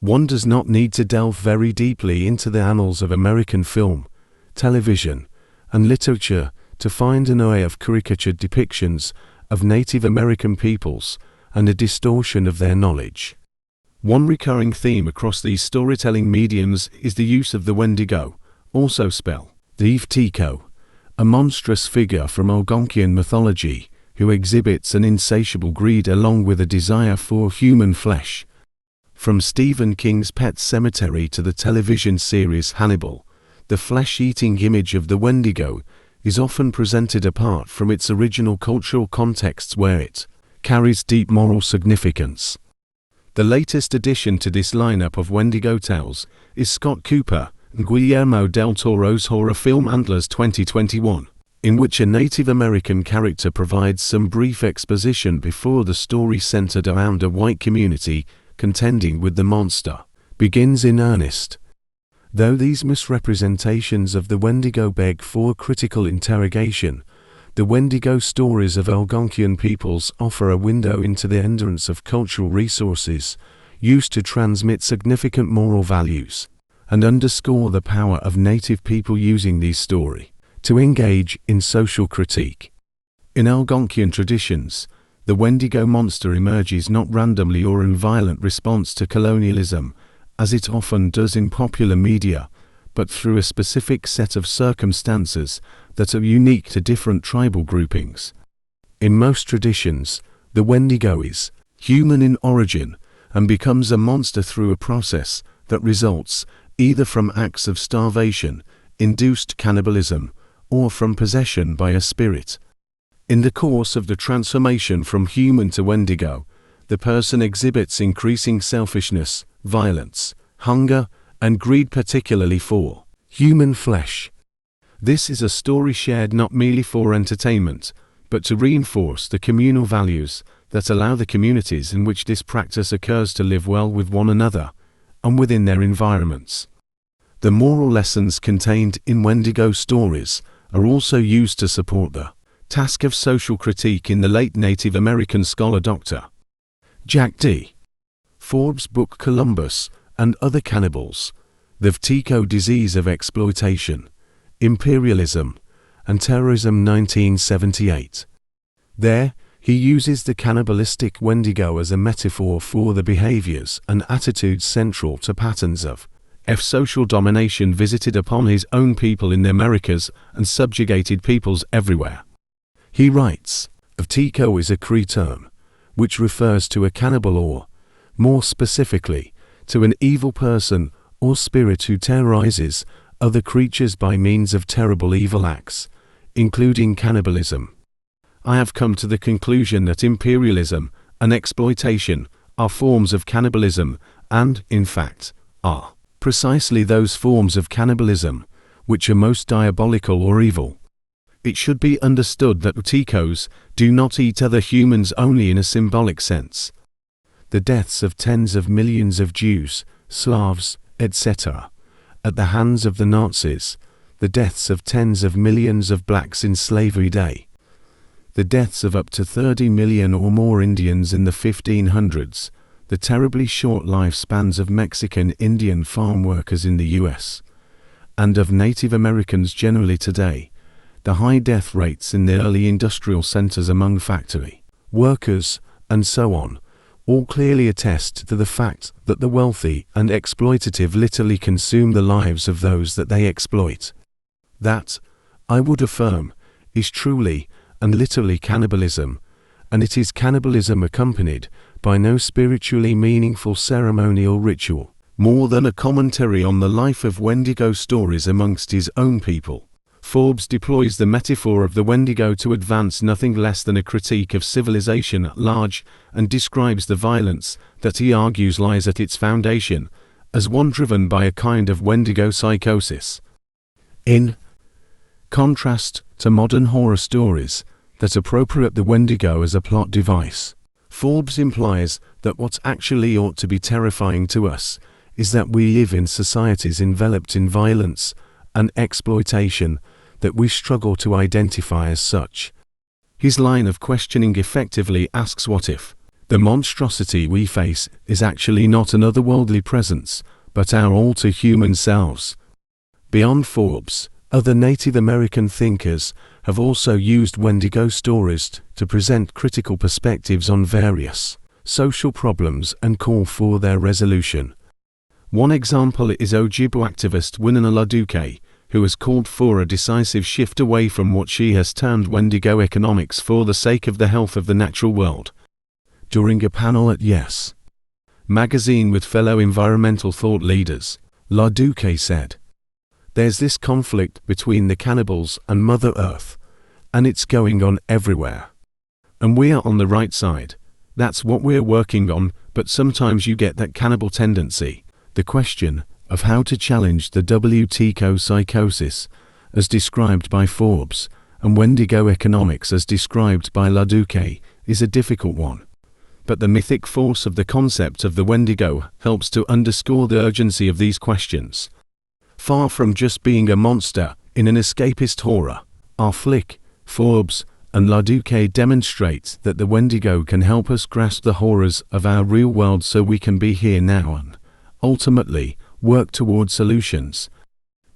One does not need to delve very deeply into the annals of American film, television, and literature to find an array of caricatured depictions of Native American peoples and a distortion of their knowledge. One recurring theme across these storytelling mediums is the use of the wendigo, also spelled Tico, a monstrous figure from Algonquian mythology who exhibits an insatiable greed along with a desire for human flesh. From Stephen King's Pet Sematary to the television series Hannibal, the flesh-eating image of the wendigo is often presented apart from its original cultural contexts where it carries deep moral significance. The latest addition to this lineup of wendigo tales is Scott Cooper and Guillermo del Toro's horror film Antlers 2021, in which a Native American character provides some brief exposition before the story centered around a white community contending with the monster begins in earnest. Though these misrepresentations of the wendigo beg for critical interrogation, the wendigo stories of Algonquian peoples offer a window into the endurance of cultural resources used to transmit significant moral values, and underscore the power of Native people using these stories to engage in social critique. In Algonquian traditions, the wendigo monster emerges not randomly or in violent response to colonialism, as it often does in popular media, but through a specific set of circumstances that are unique to different tribal groupings. In most traditions, the wendigo is human in origin and becomes a monster through a process that results either from acts of starvation, induced cannibalism, or from possession by a spirit. In the course of the transformation from human to wendigo, the person exhibits increasing selfishness, violence, hunger, and greed, particularly for human flesh. This is a story shared not merely for entertainment, but to reinforce the communal values that allow the communities in which this practice occurs to live well with one another and within their environments. The moral lessons contained in wendigo stories are also used to support the task of social critique in the late Native American scholar Dr. Jack D. Forbes' book Columbus and Other Cannibals, The Tico Disease of Exploitation, Imperialism, and Terrorism 1978. There, he uses the cannibalistic wendigo as a metaphor for the behaviors and attitudes central to patterns of social domination visited upon his own people in the Americas and subjugated peoples everywhere. He writes, Tico is a Cree term, which refers to a cannibal or, more specifically, to an evil person or spirit who terrorizes other creatures by means of terrible evil acts, including cannibalism. I have come to the conclusion that imperialism and exploitation are forms of cannibalism and, in fact, are precisely those forms of cannibalism which are most diabolical or evil. It should be understood that Ticos do not eat other humans only in a symbolic sense. The deaths of tens of millions of Jews, Slavs, etc., at the hands of the Nazis, the deaths of tens of millions of blacks in slavery day, the deaths of up to 30 million or more Indians in the 1500s, the terribly short lifespans of Mexican Indian farm workers in the US, and of Native Americans generally today, the high death rates in the early industrial centers among factory workers, and so on, all clearly attest to the fact that the wealthy and exploitative literally consume the lives of those that they exploit. That, I would affirm, is truly and literally cannibalism, and it is cannibalism accompanied by no spiritually meaningful ceremony or ritual, more than a commentary on the life of wendigo stories amongst his own people. Forbes deploys the metaphor of the wendigo to advance nothing less than a critique of civilization at large, and describes the violence that he argues lies at its foundation as one driven by a kind of wendigo psychosis. In contrast to modern horror stories that appropriate the wendigo as a plot device, Forbes implies that what actually ought to be terrifying to us is that we live in societies enveloped in violence and exploitation that we struggle to identify as such. His line of questioning effectively asks, what if The monstrosity we face is actually not an otherworldly presence, but our all-too-human selves. Beyond Forbes, other Native American thinkers have also used wendigo stories to present critical perspectives on various social problems and call for their resolution. One example is Ojibwe activist Winona LaDuke, who has called for a decisive shift away from what she has termed wendigo economics for the sake of the health of the natural world. During a panel at Yes magazine with fellow environmental thought leaders, LaDuke said, "There's this conflict between the cannibals and Mother Earth, and it's going on everywhere. And we are on the right side. That's what we're working on, but sometimes you get that cannibal tendency." The question of how to challenge the WTCO psychosis, as described by Forbes, and wendigo economics as described by LaDuke, is a difficult one. But the mythic force of the concept of the wendigo helps to underscore the urgency of these questions. Far from just being a monster in an escapist horror, our flick, Forbes, and LaDuke demonstrates that the wendigo can help us grasp the horrors of our real world so we can be here now and, ultimately, work toward solutions.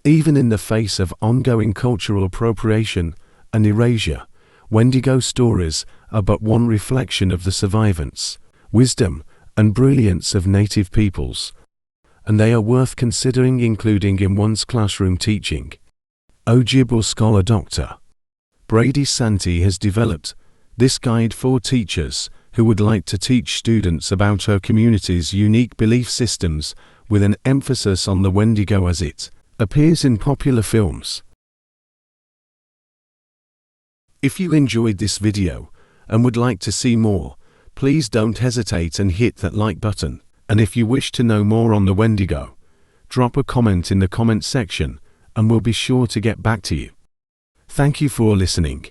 Even in the face of ongoing cultural appropriation and erasure, wendigo stories are but one reflection of the survivance, wisdom, and brilliance of native peoples, and they are worth considering including in one's classroom teaching. Ojibwe scholar Dr. Brady Santee has developed this guide for teachers who would like to teach students about her community's unique belief systems with an emphasis on the wendigo as it appears in popular films. If you enjoyed this video and would like to see more, please don't hesitate and hit that like button. And if you wish to know more on the wendigo, drop a comment in the comment section and we'll be sure to get back to you. Thank you for listening.